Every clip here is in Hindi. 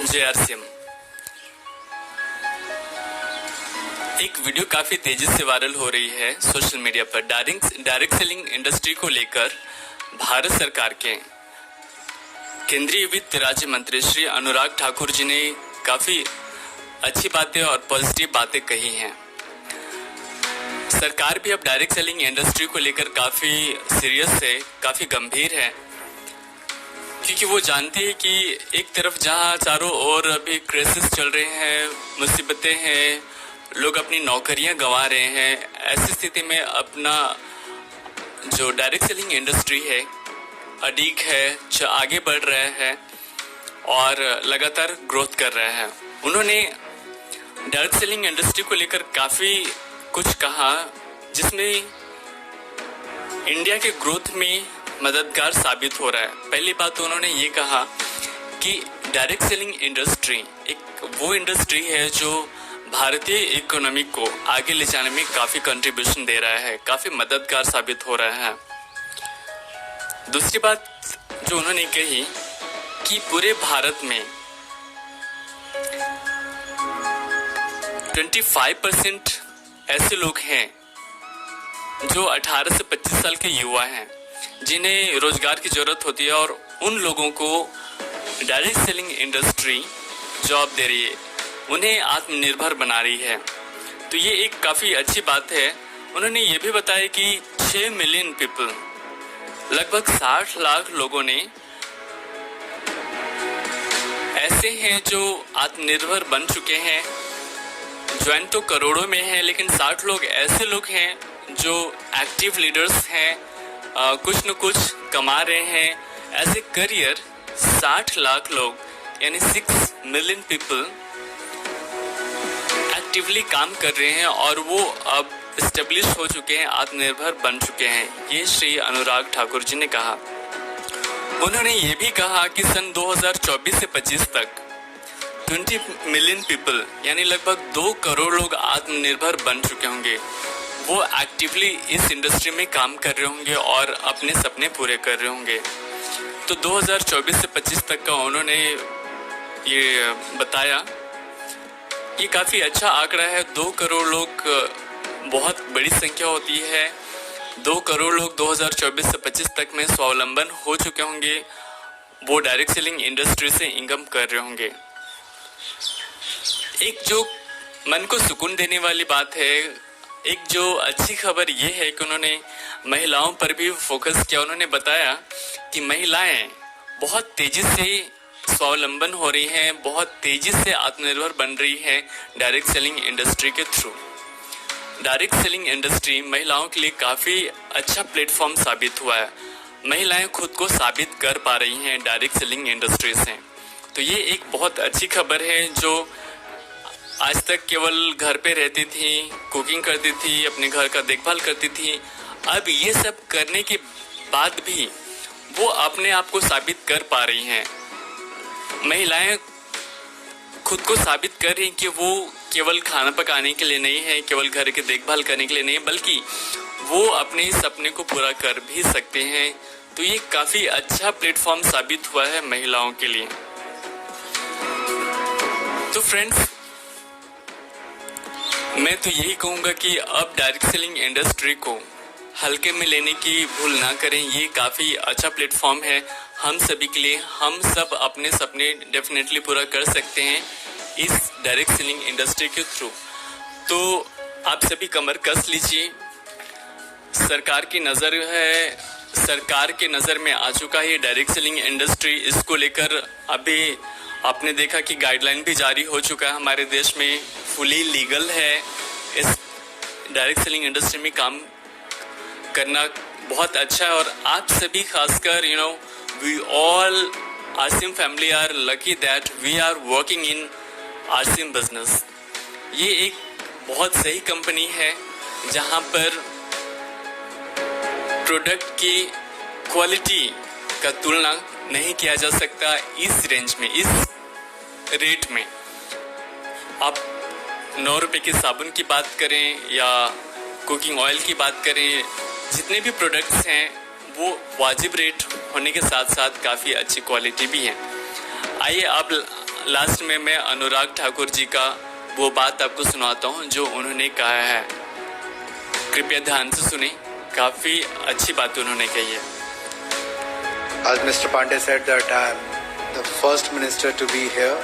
JRCM। एक वीडियो काफी तेजी से वायरल हो रही है सोशल मीडिया पर। डायरेक्ट सेलिंग इंडस्ट्री को लेकर भारत सरकार के केंद्रीय वित्त राज्य मंत्री श्री अनुराग ठाकुर जी ने काफी अच्छी बातें और पॉजिटिव बातें कही हैं। सरकार भी अब डायरेक्ट सेलिंग इंडस्ट्री को लेकर काफी सीरियस है, काफी गंभीर है, क्योंकि वो जानती है कि एक तरफ जहां चारों ओर अभी क्राइसिस चल रहे हैं, मुसीबतें हैं, लोग अपनी नौकरियां गंवा रहे हैं, ऐसी स्थिति में अपना जो डायरेक्ट सेलिंग इंडस्ट्री है अडिग है, जो आगे बढ़ रहा है और लगातार ग्रोथ कर रहा है। उन्होंने डायरेक्ट सेलिंग इंडस्ट्री को लेकर काफी कुछ कहा जिसमें इंडिया के ग्रोथ में मददगार साबित हो रहा है। पहली बात तो उन्होंने ये कहा कि डायरेक्ट सेलिंग इंडस्ट्री एक वो इंडस्ट्री है जो भारतीय इकोनॉमी को आगे ले जाने में काफी कंट्रीब्यूशन दे रहा है, काफी मददगार साबित हो रहा है। दूसरी बात जो उन्होंने कही कि पूरे भारत में 25% ऐसे लोग हैं जो 18 से 25 साल के युवा हैं जिन्हें रोजगार की जरूरत होती है, और उन लोगों को डायरेक्ट सेलिंग इंडस्ट्री जॉब दे रही है, उन्हें आत्मनिर्भर बना रही है। तो ये एक काफी अच्छी बात है। उन्होंने ये भी बताया कि 6 मिलियन पीपल, लगभग 60 लाख लोगों ने ऐसे हैं जो आत्मनिर्भर बन चुके हैं। ज्वाइन तो करोड़ों में है, लेकिन 60 लोग ऐसे लोग हैं जो एक्टिव लीडर्स हैं, कुछ न कुछ कमा रहे हैं। एज ए करियर 60 लाख लोग यानी 6 मिलियन पीपल एक्टिवली काम कर रहे हैं और वो अब एस्टेब्लिश हो चुके हैं, आत्मनिर्भर बन चुके हैं। ये श्री अनुराग ठाकुर जी ने कहा। उन्होंने ये भी कहा कि सन 2024 से 25 तक 20 मिलियन पीपल यानी लगभग 2 करोड़ लोग आत्मनिर्भर बन चुके होंगे। वो एक्टिवली इस इंडस्ट्री में काम कर रहे होंगे और अपने सपने पूरे कर रहे होंगे। तो 2024 से 25 तक का उन्होंने ये बताया। ये काफ़ी अच्छा आंकड़ा है। 2 करोड़ लोग बहुत बड़ी संख्या होती है। 2 करोड़ लोग 2024 से 25 तक में स्वावलंबन हो चुके होंगे। वो डायरेक्ट सेलिंग इंडस्ट्री से इनकम कर रहे होंगे। एक जो मन को सुकून देने वाली बात है, एक जो अच्छी खबर ये है कि उन्होंने महिलाओं पर भी फोकस किया। उन्होंने बताया कि महिलाएं बहुत तेजी से स्वावलंबन हो रही हैं, बहुत तेजी से आत्मनिर्भर बन रही हैं डायरेक्ट सेलिंग इंडस्ट्री के थ्रू। डायरेक्ट सेलिंग इंडस्ट्री महिलाओं के लिए काफ़ी अच्छा प्लेटफॉर्म साबित हुआ है। महिलाएं खुद को साबित कर पा रही हैं डायरेक्ट सेलिंग इंडस्ट्री से। तो ये एक बहुत अच्छी खबर है। जो आज तक केवल घर पे रहती थी, कुकिंग करती थी, अपने घर का देखभाल करती थी, अब ये सब करने के बाद भी वो अपने आप को साबित कर पा रही हैं। महिलाएं खुद को साबित कर रही हैं कि वो केवल खाना पकाने के लिए नहीं है, केवल घर की देखभाल करने के लिए नहीं, बल्कि वो अपने सपने को पूरा कर भी सकते हैं। तो ये काफ़ी अच्छा प्लेटफॉर्म साबित हुआ है महिलाओं के लिए। तो फ्रेंड्स, मैं तो यही कहूँगा कि अब डायरेक्ट सेलिंग इंडस्ट्री को हल्के में लेने की भूल ना करें। ये काफ़ी अच्छा प्लेटफॉर्म है हम सभी के लिए। हम सब अपने सपने डेफिनेटली पूरा कर सकते हैं इस डायरेक्ट सेलिंग इंडस्ट्री के थ्रू। तो आप सभी कमर कस लीजिए। सरकार की नज़र है, सरकार के नज़र में आ चुका है डायरेक्ट सेलिंग इंडस्ट्री। इसको लेकर अभी आपने देखा कि गाइडलाइन भी जारी हो चुका है हमारे देश में। फुली लीगल है इस डायरेक्ट सेलिंग इंडस्ट्री में काम करना, बहुत अच्छा है। और आप सभी खासकर we all Asim family are lucky that we are working in Asim business. ये एक बहुत सही कंपनी है जहां पर प्रोडक्ट की क्वालिटी का तुलना नहीं किया जा सकता इस रेंज में, इस रेट में। आप 9 रुपए के साबुन की बात करें या कुकिंग ऑयल की बात करें, जितने भी प्रोडक्ट्स हैं वो वाजिब रेट होने के साथ साथ काफ़ी अच्छी क्वालिटी भी है। आइए आप लास्ट में मैं अनुराग ठाकुर जी का वो बात आपको सुनाता हूँ जो उन्होंने कहा है। कृपया ध्यान से सुने, काफी अच्छी बात उन्होंने कही है। As Mr. Pandey said that I am the first minister to be here.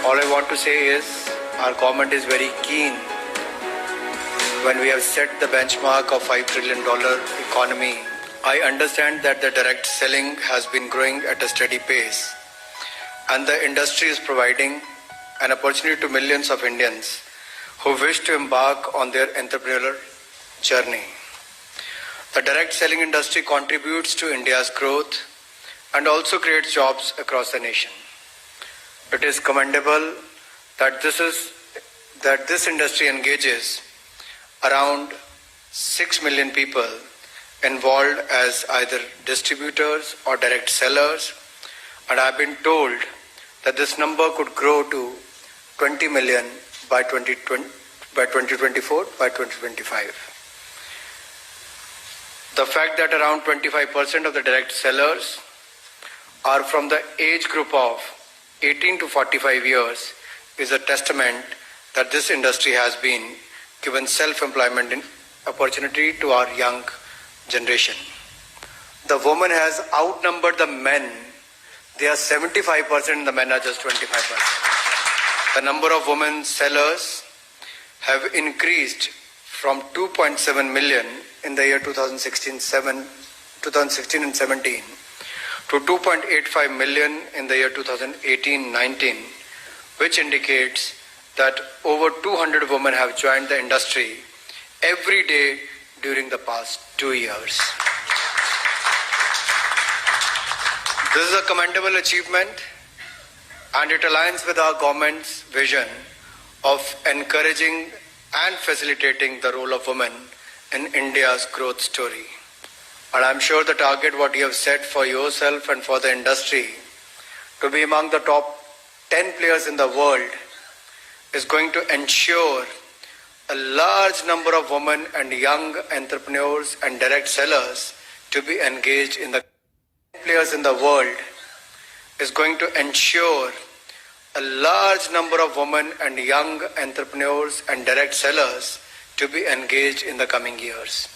All I want to say is our government is very keen. When we have set the benchmark of $5 trillion economy, I understand that the direct selling has been growing at a steady pace, and the industry is providing an opportunity to millions of Indians who wish to embark on their entrepreneurial journey. The direct selling industry contributes to India's growth and also creates jobs across the nation. It is commendable that this industry engages around 6 million people involved as either distributors or direct sellers, and I have been told that this number could grow to 20 million by 2024, by 2025. The fact that around 25% of the direct sellers are from the age group of 18 to 45 years is a testament that this industry has been given self-employment opportunity to our young generation. The woman has outnumbered the men. They are 75%, the men are just 25%. The number of women sellers have increased from 2.7 million in the year 2016 and 17 to 2.85 million in the year 2018-19, which indicates that over 200 women have joined the industry every day during the past 2 years. This is a commendable achievement, and it aligns with our government's vision of encouraging and facilitating the role of women in India's growth story. And I'm sure the target what you have set for yourself and for the industry to be among the top 10 players in the world is going to ensure a large number of women and young entrepreneurs and direct sellers to be engaged in the players in the world is going to ensure a large number of women and young entrepreneurs and direct sellers to be engaged in the coming years.